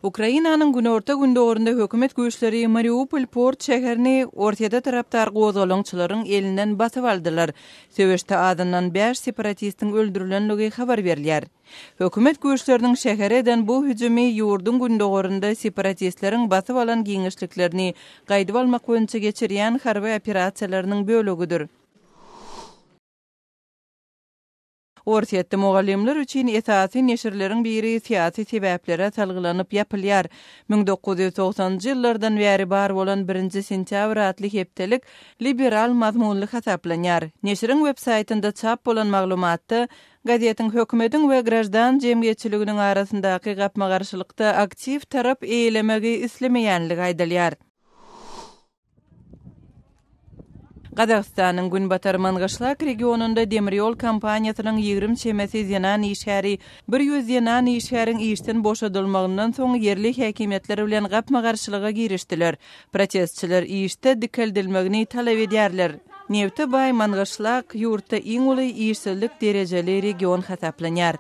Ukrainanyň günorta gündogorunda hökümet güýçleri Mariupol port şäherini ortada taraptar gozgalaňçylaryň elinden basyp aldylar. Söwüşde adından 5 separatistin öldürilenligi habar berilýär. Hökümet güýçleriniň şäheri eden bu hüjümi ýurdun gündogorunda separatistleriň basyp alan giňişliklerini gaýdyp almak boýunça geçirýän harby operasiýalarynyň bölegidir. Ortiýetde mugallimler üçin esasy neşirleriň biri siýasy sebäplere talgylanyp ýapylýar. 1990-njy ýyllardan bäri bar bolan 1 sentýabr adly hepdelik liberal mazmunly hasaplanýar. Neşiriň web-saýtynda çap bolan maglumatda gazetin hökümetiň we grajdan jemgyýetçiliginiň arasyndaky gapma-garşylykda aktiv tarap eýlemegi islemeýänligi aýdylýar. Qazaqstanyň Günbatar Mangaşlak regionunda demiryol kompaniýasynyň 20 çemesi ýanan işgäri 100 ýanan işgäriň işden boşadylmagyndan soň yerli häkimetler bilen gapma-garşylyga girişdiler. Protestçiler işde dikeldilmegini talap edýärler. Newte bay Mangaşlak ýurtda iň uly işsizlik derejeli region hasaplanýar.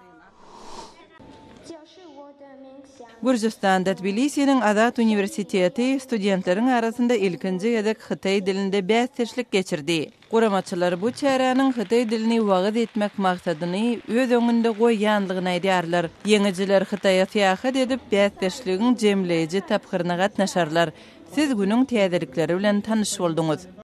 Gürjistanda Tbilisiň Azat Universiteti studentleriň arasynda ilkinji ýadak Hytaý dilinde bästirçilik geçirdi. Guramaçylar bu çäranyň Hytaý dilini wagt etmek maksadyny öz öňünde goýýanlygyny aýdýarlar. Ýeňijiler Hytaýa syýahat edip bästirçiligiň jemleýiji taphyryna gatnaşarlar. Siz günüň täzelikleri bilen tanyş bolduňuz.